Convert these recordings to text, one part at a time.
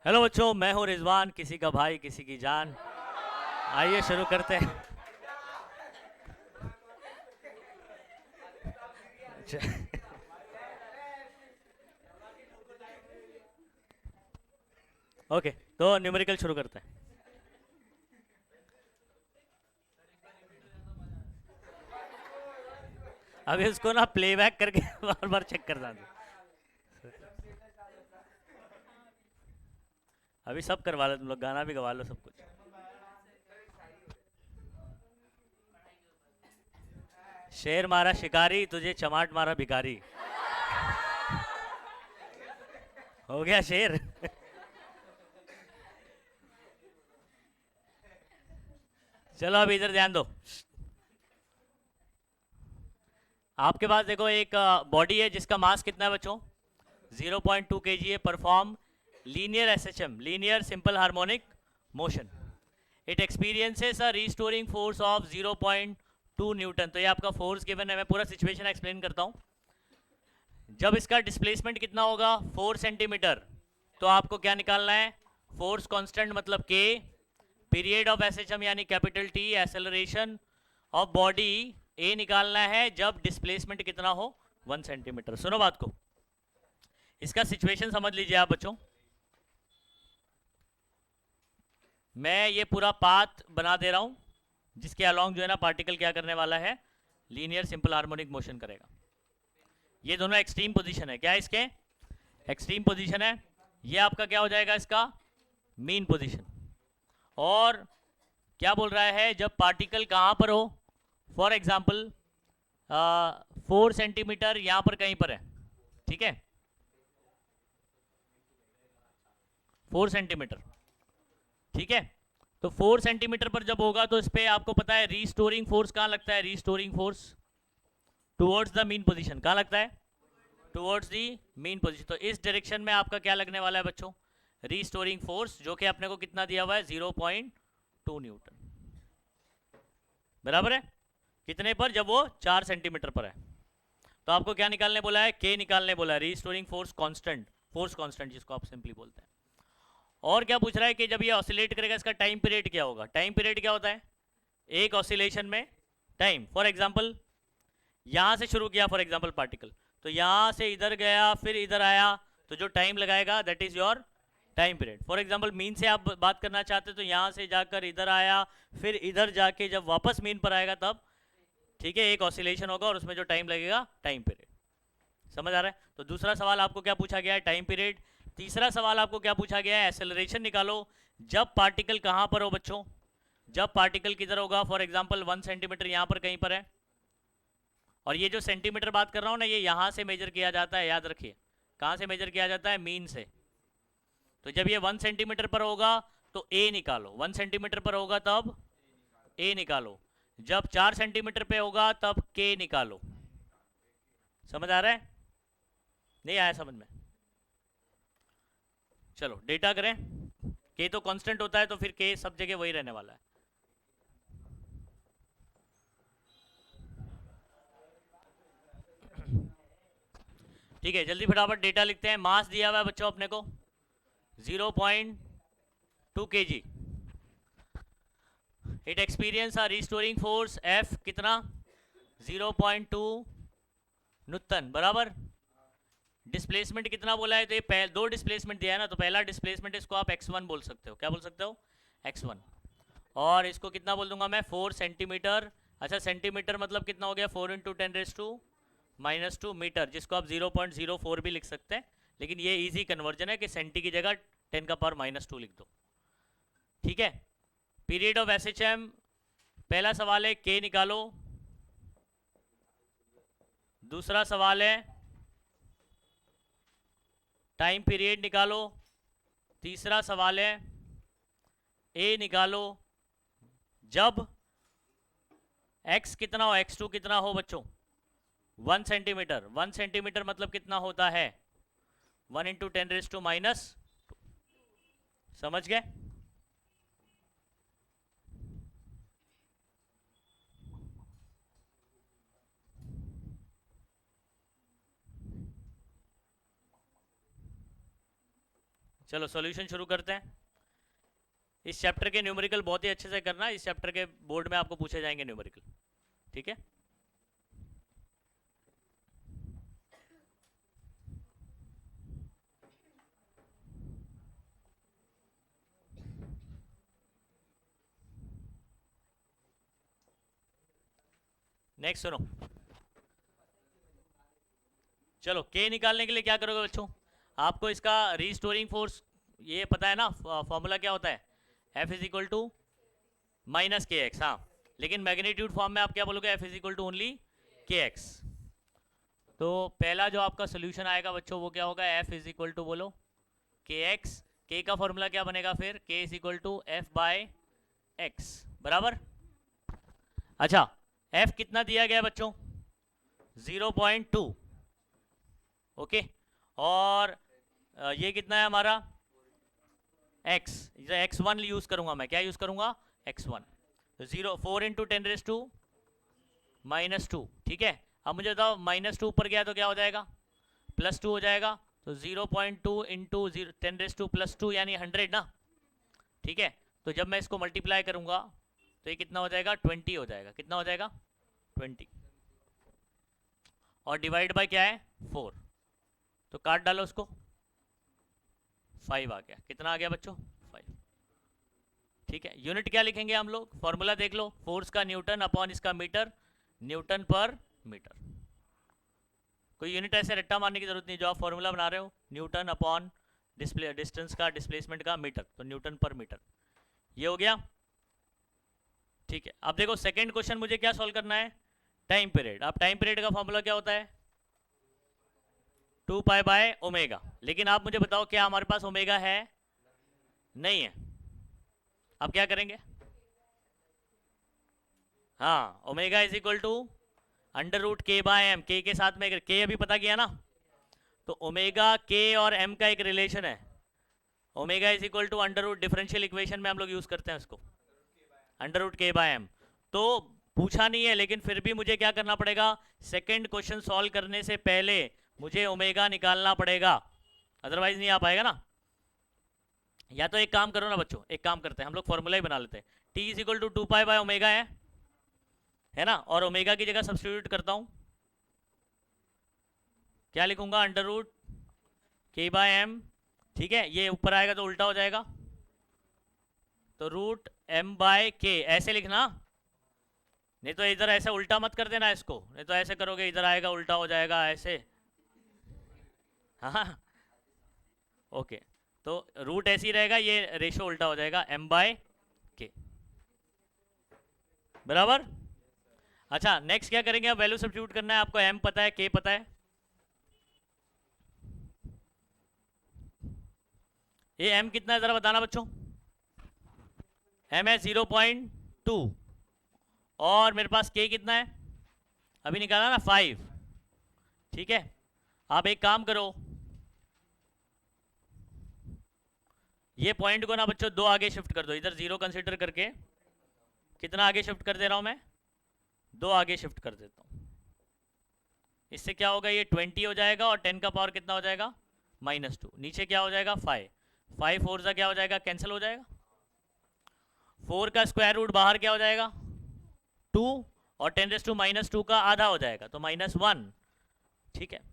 Hello बच्चों, मैं हूँ रिजवान, किसी का भाई किसी की जान। आइए शुरू करते हैं। अच्छा, ओके, तो न्यूमेरिकल शुरू करते हैं। अभी उसको ना प्लेबैक करके बार बार चेक करना था। अभी सब करवा लो, तुम लोग गाना भी गवा लो, सब कुछ। शेर मारा शिकारी, तुझे चमाट मारा भिखारी। हो गया शेर। चलो अभी इधर ध्यान दो। आपके पास देखो एक बॉडी है जिसका मास कितना है बच्चों? 0.2 kg है। Perform linear SHM, linear simple harmonic motion. It experiences a restoring force of 0.2 Newton. तो ये आपका फोर्स गिवन है। मैं पूरा सिचुएशन एक्सप्लेन करता हूँ। जब इसका डिस्प्लेसमेंट कितना होगा? 4 सेंटीमीटर। तो आपको क्या निकालना है? फोर्स कांस्टेंट मतलब के, पीरियड ऑफ एसएचएम यानी capital T, acceleration of body A निकालना है जब डिस्प्लेसमेंट कितना हो? 1 सेंटीमीटर। सुनो बात को, इसका सिचुएशन समझ लीजिए आप बच्चों। मैं ये पूरा पाथ बना दे रहा हूं जिसके अलोंग जो है ना पार्टिकल क्या करने वाला है? लीनियर सिंपल हार्मोनिक मोशन करेगा। ये दोनों एक्सट्रीम पोजीशन है। क्या इसके? एक्सट्रीम पोजीशन है। ये आपका क्या हो जाएगा? इसका मीन पोजीशन। और क्या बोल रहा है? जब पार्टिकल कहां पर हो? फॉर एग्जाम्पल 4 सेंटीमीटर यहां पर कहीं पर है, ठीक है? 4 सेंटीमीटर, ठीक है। तो 4 सेंटीमीटर पर जब होगा तो इस पर आपको पता है रीस्टोरिंग फोर्स कहाँ लगता है? Restoring force towards the mean position. कहाँ लगता है? Towards the mean position. तो इस डायरेक्शन में आपका क्या लगने वाला है बच्चों? रीस्टोरिंग फोर्स, जो कि अपने को कितना दिया हुआ है? 0.2 न्यूटन। बराबर है कितने पर? जब वो 4 सेंटीमीटर पर है। तो आपको क्या निकालने बोला है? के निकालने बोला है। Restoring force constant, force constant जिसको आप सिंपली बोलते हैं। और क्या पूछ रहा है कि जब ये ऑसिलेट करेगा इसका टाइम पीरियड क्या होगा? टाइम पीरियड क्या होता है? एक ऑसिलेशन में टाइम। फॉर एग्जांपल यहां से शुरू किया, फॉर एग्जांपल पार्टिकल, तो यहां से इधर गया फिर इधर आया, तो जो टाइम लगाएगा that is your time period. For example mean से आप बात करना चाहते तो यहां से जाकर इधर आया, फिर इधर जाके जब वापस मीन पर आएगा तब, ठीक है, एक ऑसिलेशन होगा और उसमें जो टाइम लगेगा टाइम पीरियड। समझ आ रहा है? तो दूसरा सवाल आपको क्या पूछा गया है? Time period. तीसरा सवाल आपको क्या पूछा गया है? एक्सेलरेशन निकालो जब पार्टिकल कहां पर हो बच्चों? जब पार्टिकल किधर होगा? फॉर एग्जांपल 1 सेंटीमीटर यहां पर कहीं पर है, और ये जो सेंटीमीटर बात कर रहा हूँ ना, ये यहाँ से मेजर किया जाता है, याद रखिए। कहाँ से मेजर किया जाता है? मीन से। तो जब ये 1 सेंटीमीटर पर होगा तो ए निकालो, 1 सेंटीमीटर पर होगा तब ए निकालो, जब 4 सेंटीमीटर पे होगा तब के निकालो। समझ आ रहा है? नहीं आया समझ में? चलो डेटा करें। के तो कांस्टेंट होता है तो फिर के सब जगह वही रहने वाला है। ठीक है, जल्दी फटाफट डेटा लिखते हैं। मास दिया हुआ है बच्चों अपने को 0.2 kg। It experience a restoring force F कितना? 0.2 न्यूटन। बराबर। डिस्प्लेसमेंट कितना बोला है? तो ये दो डिस्प्लेसमेंट दिया है ना, तो पहला डिस्प्लेसमेंट इसको आप x1 बोल सकते हो। क्या बोल सकते हो? x1। और इसको कितना बोल दूंगा मैं? 4 सेंटीमीटर। अच्छा, सेंटीमीटर मतलब कितना हो गया? 4 × 10⁻⁻² जिसको आप 0.04 भी लिख सकते हैं, लेकिन ये इजी कन्वर्जन है कि सेंटी की जगह 10⁻⁻² लिख दो। ठीक है। पीरियड ऑफ एसएचएम, पहला सवाल है के निकालो, दूसरा सवाल है टाइम पीरियड निकालो, तीसरा सवाल है ए निकालो जब x कितना हो, x2 कितना हो बच्चों? 1 सेंटीमीटर। 1 सेंटीमीटर मतलब कितना होता है? 1 × 10⁻²। समझ गए? चलो सॉल्यूशन शुरू करते हैं। इस चैप्टर के न्यूमेरिकल बहुत ही अच्छे से करना, इस चैप्टर के बोर्ड में आपको पूछे जाएंगे न्यूमेरिकल, ठीक है। नेक्स्ट सुनो, चलो के निकालने के लिए क्या करोगे बच्चों, आपको इसका रीस्टोरिंग फोर्स ये पता है ना, फॉर्मूला क्या होता है, F is equal to minus K x. हाँ, लेकिन मैग्नीट्यूड फॉर्म में आप क्या बोलोगे, F is equal to only K x. तो पहला जो आपका सोल्यूशन आएगा बच्चों वो क्या होगा, F इज इक्वल टू बोलो के एक्स। के का फॉर्मूला क्या बनेगा फिर, K is equal to F by x, बराबर। अच्छा, F कितना दिया गया बच्चों, 0.2, ओके। और ये कितना है हमारा x, x1 यूज करूंगा मैं, क्या यूज करूंगा, x1। तो 4 इंटू 10⁻⁻², ठीक है। अब मुझे बताओ -2 ऊपर गया तो क्या हो जाएगा, +2 हो जाएगा। तो 0.2 इंटू 10⁻²+ यानी 100 ना, ठीक है। तो जब मैं इसको मल्टीप्लाई करूंगा तो ये कितना हो जाएगा, 20 हो जाएगा। कितना हो जाएगा, 20। और डिवाइड बाय क्या है, 4। तो काट डालो उसको, 5 आ गया। कितना आ गया बच्चों, 5, ठीक है। यूनिट क्या लिखेंगे हम लोग, फॉर्मूला देख लो, फोर्स का न्यूटन अपॉन इसका मीटर, न्यूटन पर मीटर। कोई यूनिट ऐसे रट्टा मारने की जरूरत नहीं, जो आप फॉर्मूला बना रहे हो न्यूटन अपॉन डिस्टेंस का, डिस्प्लेसमेंट का मीटर, तो न्यूटन पर मीटर। ये हो गया, ठीक है। अब देखो सेकंड क्वेश्चन मुझे क्या सॉल्व करना है, टाइम पीरियड। अब टाइम पीरियड का फॉर्मूला क्या होता है, 2 पाई बाय ओमेगा। लेकिन आप मुझे बताओ क्या हमारे पास ओमेगा है, नहीं है। अब क्या करेंगे, हाँ, omega is equal to √k/m। के साथ में के अभी पता किया ना, तो ओमेगा के और m का एक रिलेशन है, omega is equal to differential equation में हम लोग यूज करते हैं उसको, √k/m। तो पूछा नहीं है, लेकिन फिर भी मुझे क्या करना पड़ेगा, सेकंड क्वेश्चन सॉल्व करने से पहले मुझे ओमेगा निकालना पड़ेगा, अदरवाइज नहीं आ पाएगा ना। या तो एक काम करो ना बच्चों, एक काम करते हैं हम लोग, फॉर्मूला ही बना लेते हैं। T is equal to 2 pi by omega है ना, और ओमेगा की जगह सब्स्टिट्यूट करता हूं, क्या लिखूंगा, √k/m, ठीक है। ये ऊपर आएगा तो उल्टा हो जाएगा, तो √m/k ऐसे लिखना, नहीं तो इधर ऐसे उल्टा मत कर देना इसको, नहीं तो ऐसे करोगे इधर आएगा उल्टा हो जाएगा ऐसे, हाँ, ओके। तो रूट ऐसे ही रहेगा, ये रेशो उल्टा हो जाएगा, m/k, बराबर। अच्छा, नेक्स्ट क्या करेंगे, अब वैल्यू सब्स्टिट्यूट करना है आपको, m पता है, k पता है। ये m कितना है जरा बताना बच्चों, m है 0.2, और मेरे पास k कितना है, अभी निकाला ना 5, ठीक है। आप एक काम करो, ये पॉइंट को ना बच्चों 2 आगे शिफ्ट कर दो, इधर 0 कंसीडर करके कितना आगे शिफ्ट कर दे रहा हूं मैं, 2 आगे शिफ्ट कर देता हूं। इससे क्या होगा, ये 20 हो जाएगा, और 10 का पावर कितना हो जाएगा, -2। नीचे क्या हो जाएगा, 5, 5 4 सा क्या हो जाएगा, कैंसिल हो जाएगा। 4 का स्क्वायर रूट बाहर क्या हो जाएगा, 2, और 10⁻² का आधा हो जाएगा, तो -1, ठीक है।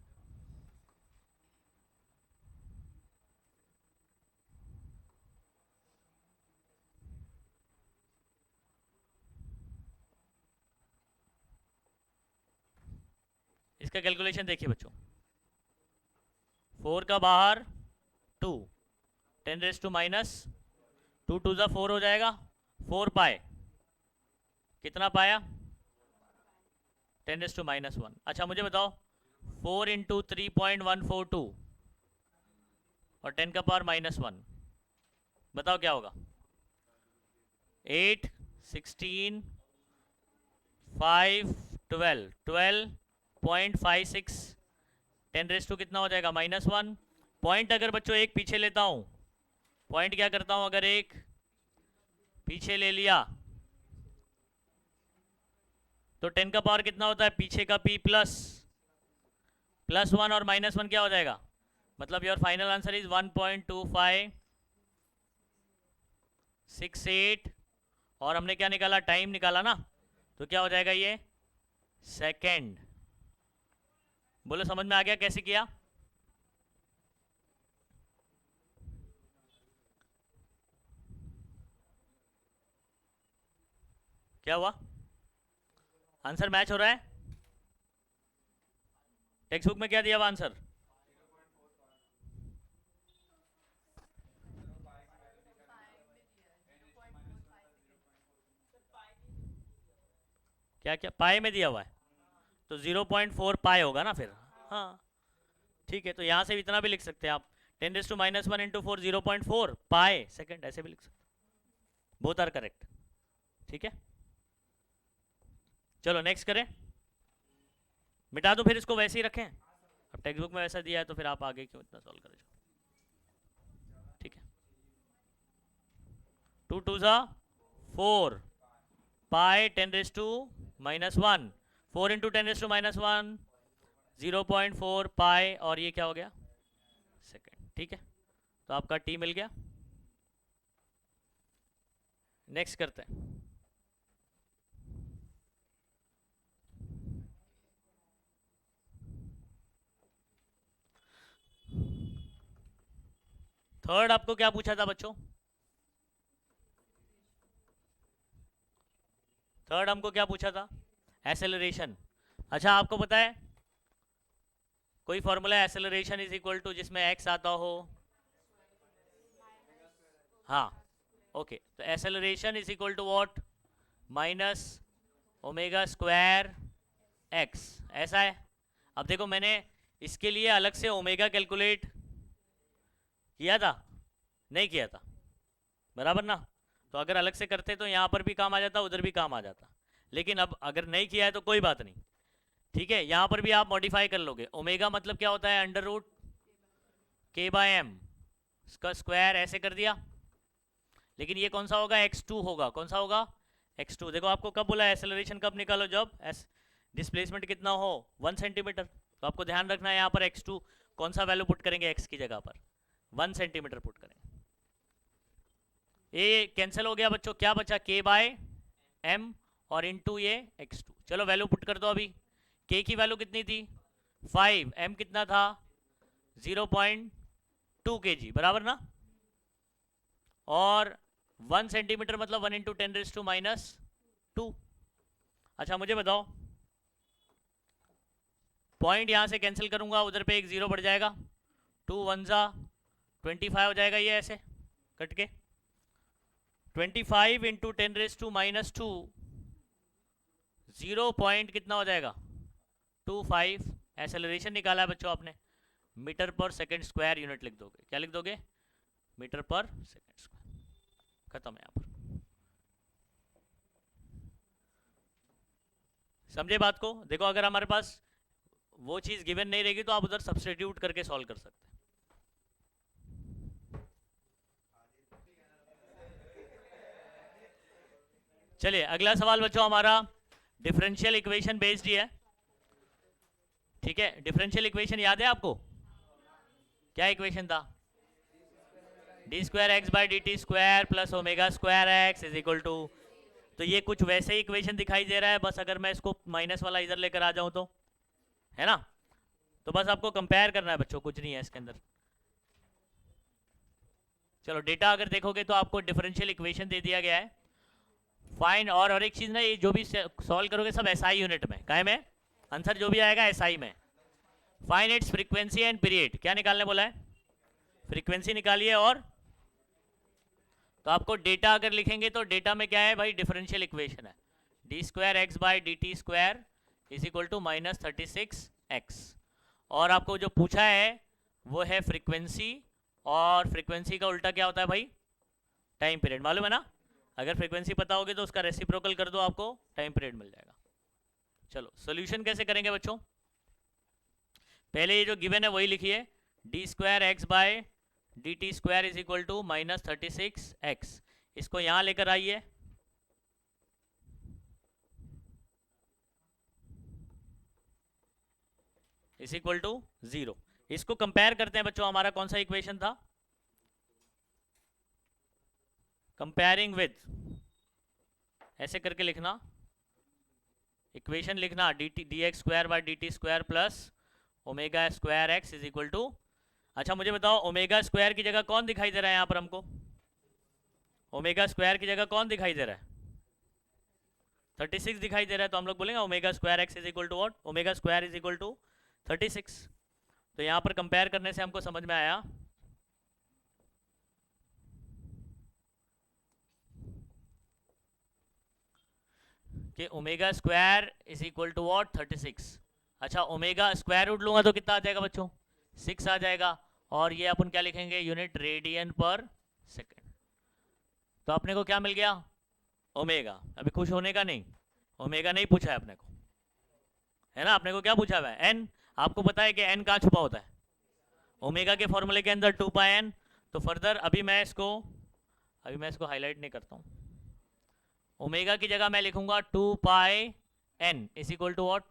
इसका कैलकुलेशन देखिए बच्चों, 4 का बाहर 2, 10⁻², 2 ज़ा 4 हो जाएगा, 4 पाए, कितना पाया, 10⁻⁻1। अच्छा मुझे बताओ, 4 इंटू 3.142 और 10 का पावर -1, बताओ क्या होगा, 8 16 5 12 12.56, 10⁻² कितना हो जाएगा, -1। पॉइंट अगर बच्चों एक पीछे लेता हूं, पॉइंट क्या करता हूं, अगर एक पीछे ले लिया तो 10 का पावर कितना होता है, पीछे का p +1 और -1 क्या हो जाएगा, मतलब योर फाइनल आंसर इज 1.2568 और हमने क्या निकाला, टाइम निकाला ना, तो क्या हो जाएगा ये सेकेंड। बोलो समझ में आ गया कैसे किया? क्या हुआ? आंसर मैच हो रहा है? टेक्स्ट बुक में क्या दिया हुआ आंसर? क्या क्या पाई में दिया हुआ है? तो 0.4 पाई होगा ना फिर। हाँ ठीक है, तो यहाँ से इतना भी लिख सकते हैं आप, 10⁻⁻1 इंटू 4 0.4 पाई सेकेंड, ऐसे भी लिख सकते हैं। Both are correct. ठीक है, चलो नेक्स्ट करें। मिटा दो फिर इसको, वैसे ही रखें। अब टेक्स्ट बुक में वैसा दिया है तो फिर आप आगे क्यों इतना सॉल्व करें। ठीक है, 2 2 ज़ा 4 पाई 10⁻⁻1 4 इंटू 10⁻⁻1 0.4 पाई और ये क्या हो गया सेकेंड। ठीक है, तो आपका टी मिल गया। नेक्स्ट करते हैं। थर्ड आपको क्या पूछा था बच्चों? थर्ड हमको क्या पूछा था? एक्सेलरेशन। अच्छा आपको पता है कोई formula acceleration is equal to जिसमें एक्स आता हो? हाँ ओके, तो acceleration is equal to what? Minus omega square x, ऐसा है। अब देखो मैंने इसके लिए अलग से ओमेगा कैलकुलेट किया था? नहीं किया था, बराबर ना। तो अगर अलग से करते तो यहाँ पर भी काम आ जाता, उधर भी काम आ जाता, लेकिन अब अगर नहीं किया है तो कोई बात नहीं। ठीक है, यहाँ पर भी आप मॉडिफाई कर लोगे। ओमेगा मतलब क्या होता है? अंडर रूट के बाय एम, इसका स्क्वायर ऐसे कर दिया। लेकिन ये कौन सा होगा? x2 होगा। कौन सा होगा? x2। देखो आपको कब बोला एक्सेलरेशन कब निकालो? जब डिस्प्लेसमेंट कितना हो 1 सेंटीमीटर। तो आपको ध्यान रखना है यहाँ पर x2 कौन सा वैल्यू पुट करेंगे, x की जगह पर 1 सेंटीमीटर पुट करेंगे। ये कैंसिल हो गया बच्चों, क्या बचा? k बाय एम और इंटू ये x2। चलो वैल्यू पुट कर दो अभी। k की वैल्यू कितनी थी? 5, m कितना था? 0.2 kg, बराबर ना। और 1 सेंटीमीटर मतलब 1 इंटू 10⁻⁻²। अच्छा मुझे बताओ, पॉइंट यहां से कैंसिल करूंगा, उधर पे एक जीरो बढ़ जाएगा, 2 1 ज़ा 25 हो जाएगा, ये ऐसे कट के 25 इंटू 10⁻², 0 पॉइंट कितना हो जाएगा? 25। एक्सेलरेशन निकाला है बच्चों आपने, मीटर पर सेकंड स्क्वायर यूनिट लिख दोगे। क्या लिख दोगे? मीटर पर सेकंड स्क्वायर। खत्म है यहाँ पर। समझे बात को? देखो अगर हमारे पास वो चीज गिवन नहीं रहेगी तो आप उधर सब्स्टिट्यूट करके सॉल्व कर सकते हैं। चलिए अगला सवाल बच्चों हमारा डिफरेंशियल इक्वेशन बेस्ड ही है। ठीक है, डिफरेंशियल इक्वेशन याद है आपको? क्या इक्वेशन था? D square x by d t square plus omega square x is equal to. तो ये कुछ वैसे ही इक्वेशन दिखाई दे रहा है, बस अगर मैं इसको माइनस वाला इधर लेकर आ जाऊं तो, है ना। तो बस आपको कंपेयर करना है बच्चों, कुछ नहीं है इसके अंदर। चलो डेटा अगर देखोगे तो आपको डिफरेंशियल इक्वेशन दे दिया गया है। फाइन, और एक चीज ना, ये जो भी सॉल्व करोगे सब एसआई यूनिट में, काय में आंसर जो भी आएगा एसआई में। Fine it's frequency and period, क्या निकालने बोला है? फ्रीक्वेंसी निकालिए। और तो आपको डेटा अगर लिखेंगे तो डेटा में क्या है भाई? डिफरेंशियल इक्वेशन है, d square x by d t square is equal to -36x। और आपको जो पूछा है वो है फ्रीक्वेंसी, और फ्रीक्वेंसी का उल्टा क्या होता है भाई? टाइम पीरियड, मालूम है ना। अगर फ्रीक्वेंसी पता होगी तो उसका रेसिप्रोकल कर दो, आपको टाइम पीरियड मिल जाएगा। चलो सोल्यूशन कैसे करेंगे बच्चों? पहले ये जो गिवन है वही लिखिए, d square x by d t square is equal to -36x। इसको यहां लेकर आइए, इज इक्वल टू 0। इसको कंपेयर करते हैं बच्चों, हमारा कौन सा इक्वेशन था, कंपेयरिंग विद, ऐसे करके लिखना, इक्वेशन लिखना d x square by d t square plus omega square x is equal to, अच्छा मुझे बताओ ओमेगा स्क्वायर की जगह कौन दिखाई दे रहा है यहाँ पर हमको, ओमेगा स्क्वायर की जगह कौन दिखाई दे रहा है, 36 दिखाई दे रहा है, तो हम लोग बोलेंगे omega square x is equal to what, omega square is equal to 36। तो यहाँ पर कंपेयर करने से हमको समझ में आया कि omega square is equal to what 36। अच्छा ओमेगा स्क्वायर रूट लूंगा तो कितना आ जाएगा बच्चों, 6 आ जाएगा, और ये अपन क्या लिखेंगे, यूनिट रेडियन पर सेकेंड। तो अपने को क्या मिल गया, ओमेगा। अभी खुश होने का नहीं, ओमेगा नहीं पूछा है अपने को, है ना, अपने को क्या पूछा हुआ है, एन। आपको पता है कि एन कहाँ छुपा होता है, ओमेगा के फॉर्मूले के अंदर 2 पाई एन। तो फर्दर अभी मैं इसको हाईलाइट नहीं करता हूँ, ओमेगा की जगह मैं लिखूंगा 2 pi n is equal to what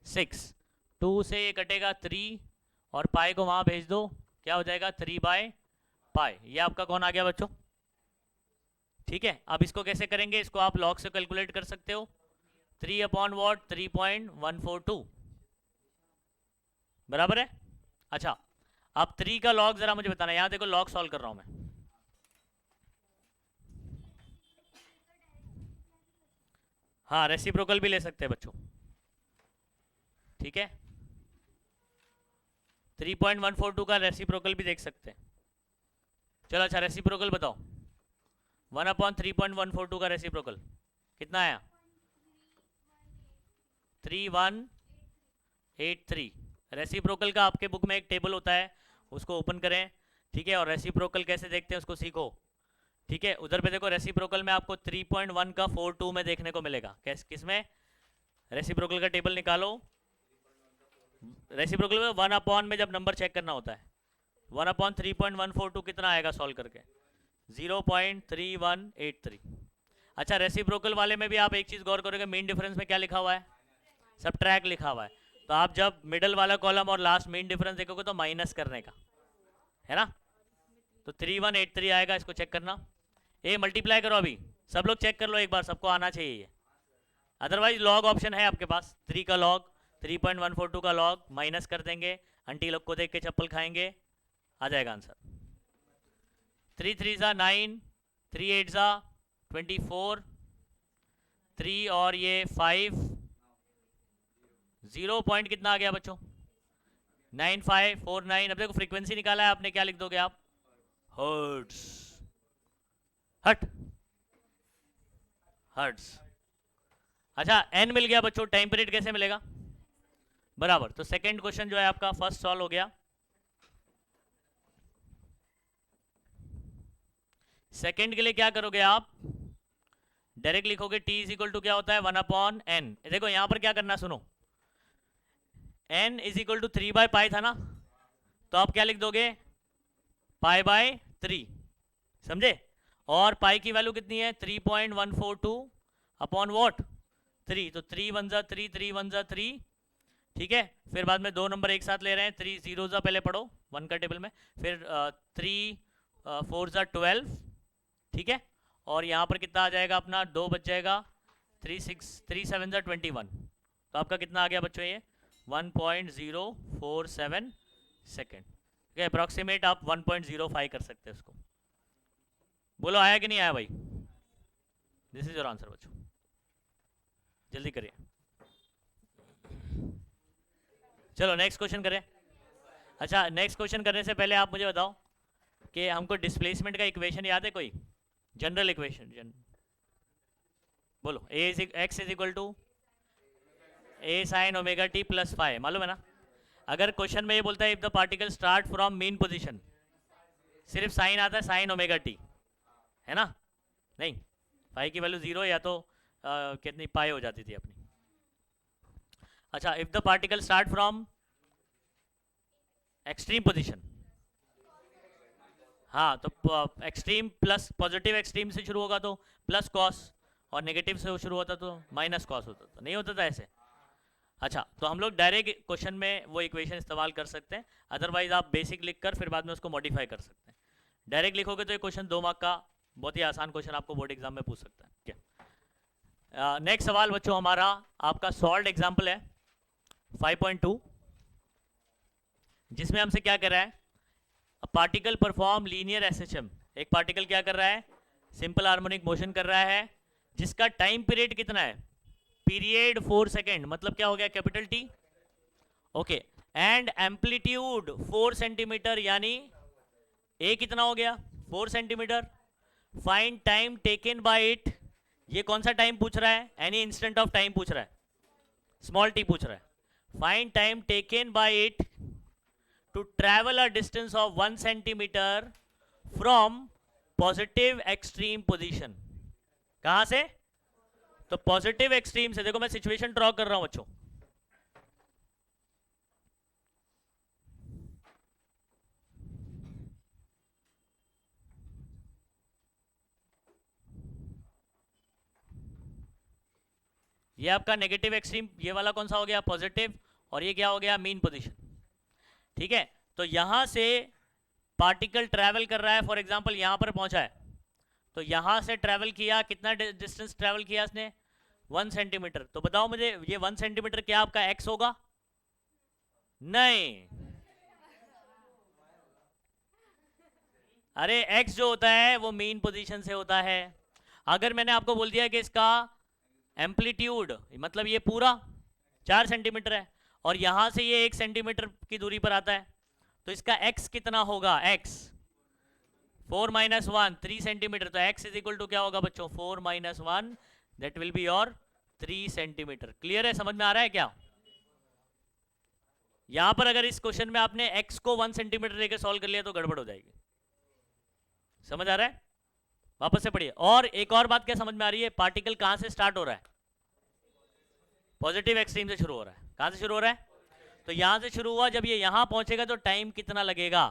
6, 2 से ये कटेगा 3 और पाई को वहां भेज दो, क्या हो जाएगा 3 बाय पाई। ये आपका कौन आ गया बच्चों, ठीक है। अब इसको कैसे करेंगे, इसको आप लॉग से कैलकुलेट कर सकते हो, 3 अपॉन वॉट 3.142 बराबर है। अच्छा अब 3 का लॉग जरा मुझे बताना, यहां देखो लॉग सॉल्व कर रहा हूं मैं, हाँ रेसिप्रोकल भी ले सकते हैं बच्चों, ठीक है, 3.142 का रेसिप्रोकल भी देख सकते हैं। चलो अच्छा रेसिप्रोकल बताओ, 1/3.142 का रेसिप्रोकल कितना आया, 3183। रेसिप्रोकल का आपके बुक में एक टेबल होता है, उसको ओपन करें, ठीक है, और रेसिप्रोकल कैसे देखते हैं उसको सीखो, ठीक है। उधर पे देखो रेसिप्रोकल में आपको 3.1 का 42 में देखने को मिलेगा, किस में, रेसिप्रोकल का टेबल निकालो, रेसिप्रोकल में 1 में जब नंबर चेक करना होता है, 1/3.142 कितना आएगा सॉल्व करके, 0.3183। अच्छा रेसिप्रोकल वाले में भी आप एक चीज गौर करोगे, मीन डिफरेंस में क्या लिखा हुआ है, सबट्रैक्ट लिखा हुआ है। तो आप जब मिडल वाला कॉलम और लास्ट मीन डिफरेंस देखोगे तो माइनस करने का है ना, तो 3183 आएगा, इसको चेक करना। ये मल्टीप्लाई करो, अभी सब लोग चेक कर लो एक बार, सबको आना चाहिए ये, अदरवाइज लॉग ऑप्शन है आपके पास, 3 का लॉग 3.142 का लॉग माइनस कर देंगे, आंटी लोग को देख के चप्पल खाएंगे, आ जाएगा आंसर। 3 3 ज़ा 9, 3 8 ज़ा 24, 3 और ये 5, 0 पॉइंट कितना आ गया बच्चों, 9549। अब देखो फ्रीक्वेंसी निकाला है आपने, क्या लिख दोगे आप, हर्ट्स, हट हर्ट्स। अच्छा एन मिल गया बच्चों, टाइम पीरियड कैसे मिलेगा, बराबर। तो सेकंड क्वेश्चन जो है आपका फर्स्ट सॉल्व हो गया। सेकंड के लिए क्या करोगे आप, डायरेक्ट लिखोगे t इज इक्वल टू क्या होता है 1/n। देखो यहां पर क्या करना, सुनो, n is equal to 3 by pi था ना, तो आप क्या लिख दोगे पाई बाय 3, समझे, और पाई की वैल्यू कितनी है 3.142 अपॉन वॉट 3, तो 3 1 ज़ा 3, 3 1 ज़ा 3, ठीक है। फिर बाद में दो नंबर एक साथ ले रहे हैं, 3 0 ज़ा पहले पढ़ो 1 का टेबल में, फिर 3 4 ज़ा 12, ठीक है, और यहाँ पर कितना आ जाएगा अपना 2 बच जाएगा, 3 7 ज़ा 21। तो आपका कितना आ गया बच्चों ये 1.047 सेकेंड, ठीक है, अप्रॉक्सीमेट आप 1.05 कर सकते हैं उसको। बोलो आया कि नहीं आया भाई, दिस इज योर आंसर बच्चों, जल्दी करिए। चलो नेक्स्ट क्वेश्चन करें। अच्छा नेक्स्ट क्वेश्चन करने से पहले आप मुझे बताओ कि हमको डिस्प्लेसमेंट का इक्वेशन याद है कोई, जनरल इक्वेशन, बोलो x is equal to a sine omega t plus five, मालूम है ना। अगर क्वेश्चन में ये बोलता है if the particle start from mean position, सिर्फ साइन आता है साइन ओमेगा टी, है ना, नहीं फाइव की वैल्यू 0 या तो कितनी पाई हो जाती थी अपनी। अच्छा if the particle start from extreme position, हाँ तो एक्सट्रीम प्लस पॉजिटिव एक्सट्रीम से शुरू होगा तो प्लस कॉस, और नेगेटिव से शुरू होता तो माइनस कॉस होता, तो नहीं होता था ऐसे। अच्छा, तो हम लोग डायरेक्ट क्वेश्चन में वो इक्वेशन इस्तेमाल कर सकते हैं, अदरवाइज आप बेसिक लिख कर फिर बाद में उसको मॉडिफाई कर सकते हैं। डायरेक्ट लिखोगे तो ये क्वेश्चन 2 मार्क का बहुत ही आसान क्वेश्चन आपको बोर्ड एग्जाम में पूछ सकता है। ठीक है, नेक्स्ट सवाल बच्चों हमारा आपका सॉल्व एग्जाम्पल है 5.2, जिसमें हमसे क्या कर रहा है, पार्टिकल परफॉर्म लीनियर एसएचएम। एक पार्टिकल क्या कर रहा है, सिंपल हार्मोनिक मोशन कर रहा है, जिसका टाइम पीरियड कितना है, पीरियड 4 सेकेंड, मतलब क्या हो गया, capital T. Okay, and amplitude 4 centimetre, यानी ए कितना हो गया, 4 centimetre. Find time taken by it, ये कौन सा टाइम पूछ रहा है, एनी इंस्टेंट ऑफ टाइम पूछ रहा है, स्मॉल टी पूछ रहा है। Find time taken by it to travel a distance of 1 centimetre from positive extreme position. कहां से, तो पॉजिटिव एक्सट्रीम से। देखो मैं सिचुएशन ड्रॉ कर रहा हूं बच्चों, ये आपका नेगेटिव एक्सट्रीम, ये वाला कौन सा हो गया, पॉजिटिव, और ये क्या हो गया, मीन पोजीशन। ठीक है, तो यहां से पार्टिकल ट्रैवल कर रहा है, फॉर एग्जांपल यहां पर पहुंचा है, तो यहां से ट्रैवल किया, कितना डिस्टेंस ट्रैवल किया इसने, 1 सेंटीमीटर। तो बताओ मुझे, ये 1 सेंटीमीटर क्या आपका एक्स होगा, नहीं, अरे एक्स जो होता है वो मीन पोजीशन से होता है। अगर मैंने आपको बोल दिया कि इसका एम्पलीट्यूड, मतलब ये पूरा 4 सेंटीमीटर है और यहां से ये 1 सेंटीमीटर की दूरी पर आता है, तो इसका x कितना होगा, x 4 माइनस 1 3 सेंटीमीटर। तो x इज इक्वल टू क्या होगा बच्चों, 4 minus 1, that will be your 3 centimetre. Clear है, समझ में आ रहा है क्या। यहां पर अगर इस क्वेश्चन में आपने x को 1 सेंटीमीटर लेकर सॉल्व कर लिया तो गड़बड़ हो जाएगी, समझ आ रहा है, वापस से पढ़िए। और एक और बात क्या समझ में आ रही है, पार्टिकल कहां से स्टार्ट हो रहा है, पॉजिटिव एक्सट्रीम से शुरू हो रहा है। कहां से शुरू हो रहा है, तो यहां से शुरू हुआ, जब ये यहां पहुंचेगा तो टाइम कितना लगेगा,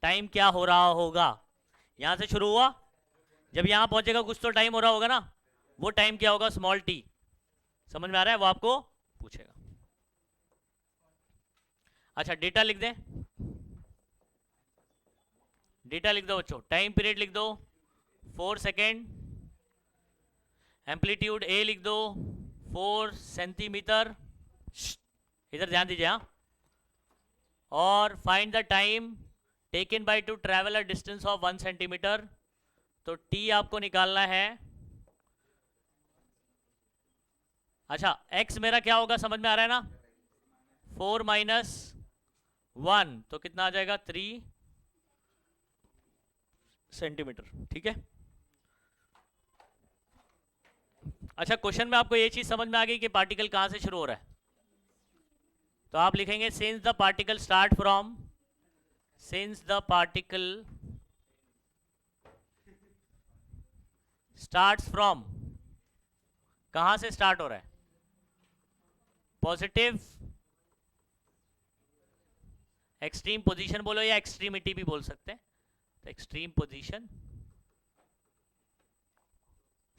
टाइम क्या हो रहा होगा, यहां से शुरू हुआ, जब यहां पहुंचेगा कुछ तो टाइम हो रहा होगा ना, वो टाइम क्या होगा, स्मॉल टी। समझ में आ रहा है, वो आपको पूछेगा। अच्छा, डेटा लिख दें, डेटा लिख दो बच्चों, टाइम पीरियड लिख दो 4 सेकेंड, एम्पलीट्यूड ए लिख दो 4 सेंटीमीटर, इधर ध्यान दीजिए हाँ, और find the time taken by two travel a distance of 1 centimetre. तो टी आपको निकालना है। अच्छा, x मेरा क्या होगा, समझ में आ रहा है ना, 4 माइनस 1, तो कितना आ जाएगा, 3 सेंटीमीटर। ठीक है, अच्छा क्वेश्चन में आपको ये चीज समझ में आ गई कि पार्टिकल कहां से शुरू हो रहा है, तो आप लिखेंगे since the particle start from, since the particle starts from, कहां से स्टार्ट हो रहा है, पॉजिटिव एक्सट्रीम पोजीशन बोलो या एक्सट्रीमिटी भी बोल सकते हैं, तो extreme position,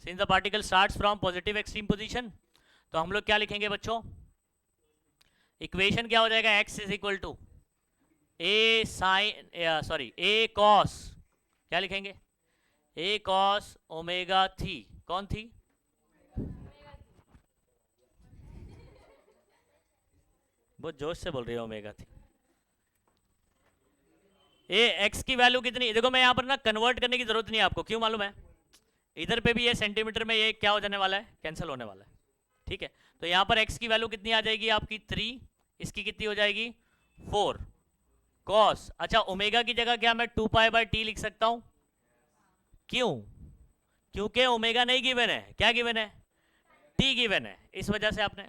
since the particle starts from positive extreme position. तो हम लोग क्या लिखेंगे बच्चों, इक्वेशन क्या हो जाएगा, x is equal to a sine, sorry a cos, क्या लिखेंगे, ए कॉस ओमेगा थी, कौन थी, बहुत जोश से बोल रही है, ओमेगा थी। ए एक्स की वैल्यू कितनी, देखो मैं यहां पर ना कन्वर्ट करने की जरूरत नहीं है आपको, क्यों मालूम है, इधर पे भी ये सेंटीमीटर में ये क्या हो जाने वाला है, कैंसिल होने वाला है। ठीक है, तो यहां पर x की वैल्यू कितनी आ जाएगी आपकी 3, इसकी कितनी हो जाएगी 4 कॉस। अच्छा, ओमेगा की जगह क्या मैं 2 पाई बाय टी लिख सकता हूं, क्यों, क्योंकि ओमेगा नहीं गिवन है, क्या गिवन है, टी गिवन है, इस वजह से आपने।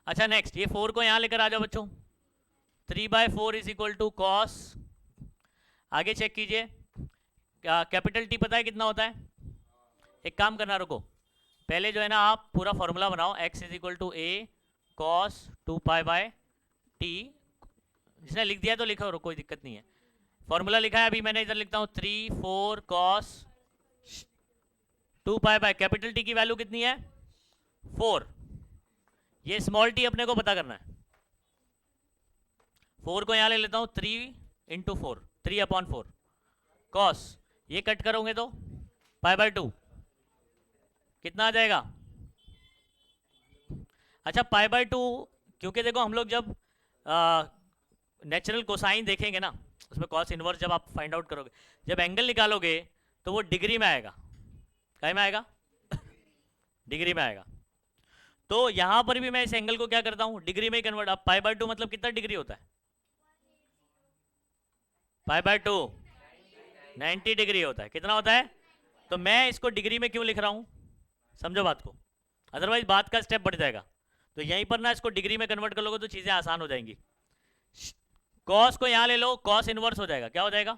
अच्छा नेक्स्ट, ये 4 को यहां लेकर आ जाओ बच्चों, 3/4 इज इक्वल टू कॉस, आगे चेक कीजिए, कैपिटल टी पता है कितना होता है, एक काम करना, रुको पहले जो है ना आप पूरा फॉर्मूला बनाओ, x is equal to a cos 2 pi by t, जिसने लिख दिया तो लिखो, कोई दिक्कत नहीं है, फॉर्मूला लिखा है अभी मैंने, इधर लिखता हूँ 3 4 cos 2 pi bye, capital T की वैल्यू कितनी है 4, ये स्मॉल टी अपने को पता करना है। 4 को यहां ले लेता हूं, 3 × 4, 3/4 कॉस, ये कट करोगे तो π/2 कितना आ जाएगा? अच्छा π/2, क्योंकि देखो हम लोग जब नेचुरल कोसाइन देखेंगे ना, उसमें कॉस इनवर्स जब आप फाइंड आउट करोगे, जब एंगल निकालोगे तो वो डिग्री में आएगा। क्या में आएगा? डिग्री में आएगा। तो यहां पर भी मैं इस एंगल को क्या करता हूं, डिग्री में ही कन्वर्ट। अब π/2 मतलब कितना डिग्री होता है? π/2 90 डिग्री होता है। कितना होता है? तो मैं इसको डिग्री में क्यों लिख रहा हूं, समझो बात को, अदरवाइज बात का स्टेप बढ़ जाएगा। तो यहीं पर ना इसको डिग्री में कन्वर्ट कर लोगे तो चीजें आसान हो जाएंगी। कॉस को यहां ले लो, कॉस इनवर्स हो जाएगा। क्या हो जाएगा?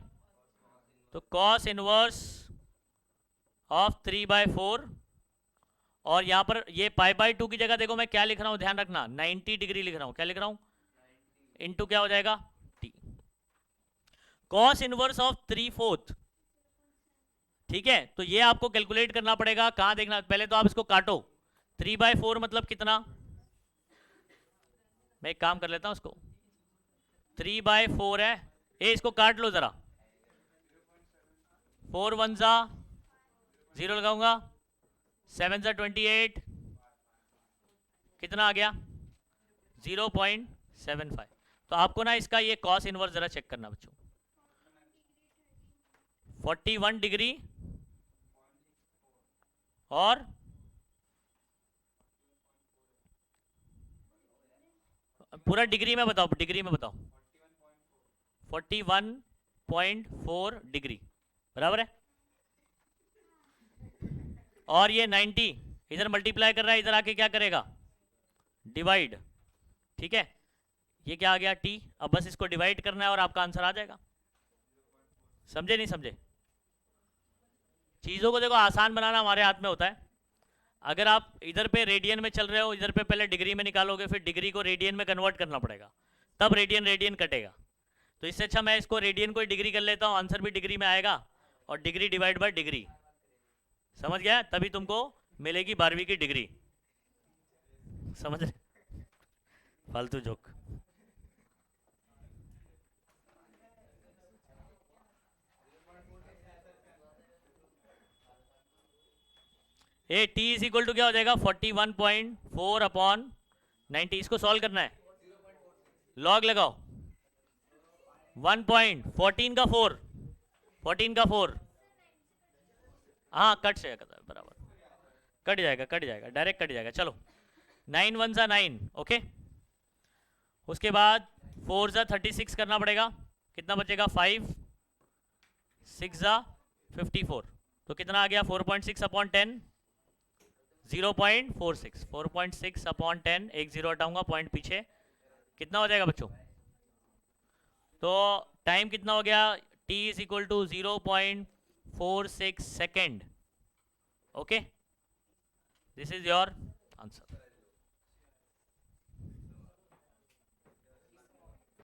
तो कॉस इनवर्स ऑफ 3/4, और यहां पर ये π/2 की जगह देखो मैं क्या लिख रहा हूं, ध्यान रखना, 90 डिग्री लिख रहा हूं। क्या लिख रहा हूं? इनटू क्या हो जाएगा? टी। कॉस इनवर्स ऑफ 3/4, ठीक है। तो ये आपको कैलकुलेट करना पड़ेगा। कहां देखना, पहले तो आप इसको काटो। 3/4 मतलब कितना? मैं एक काम कर लेता हूं, इसको 3/4 है, ए इसको काट लो जरा। 4 1 जा 0 लगाऊंगा, 7 जा 28, कितना आ गया? 0.75। तो आपको ना इसका ये कॉस इनवर्स जरा चेक करना बच्चों। 41 डिग्री और पूरा डिग्री में बताओ, डिग्री में बताओ। 41.4 डिग्री बराबर है। और ये 90 इधर मल्टीप्लाई कर रहा है, इधर आके क्या करेगा? डिवाइड। ठीक है, ये क्या आ गया? टी। अब बस इसको डिवाइड करना है और आपका आंसर आ जाएगा। समझे नहीं समझे? चीज़ों को देखो आसान बनाना हमारे हाथ में होता है। अगर आप इधर पे रेडियन में चल रहे हो, इधर पे पहले डिग्री में निकालोगे, फिर डिग्री को रेडियन में कन्वर्ट करना पड़ेगा, तब रेडियन रेडियन कटेगा। तो इससे अच्छा मैं इसको रेडियन को डिग्री कर लेता हूँ, आंसर भी डिग्री में आएगा, और डिग्री डिवाइड बाय डिग्री। समझ गया? तभी तुमको मिलेगी 12वीं की डिग्री। समझ रहे? फालतू joke. A t is equal to क्या हो जाएगा? 41.4/90। इसको सॉल्व करना है, लॉग लगाओ। 1.14 का 4, 14 का 4, हाँ कट से बराबर, कट जाएगा, कट जाएगा, डायरेक्ट कट जाएगा। चलो 9 1 जा 9, ओके। उसके बाद 4 जा 36 करना पड़ेगा, कितना बचेगा? 5 6 जा 54, तो कितना आ गया? 4.6/10, 0.46, 4.6/10, एक जीरो हटाऊंगा, पॉइंट पीछे, कितना हो जाएगा बच्चों? तो टाइम कितना हो गया? t is equal to 0.46 second. Okay, this is your answer.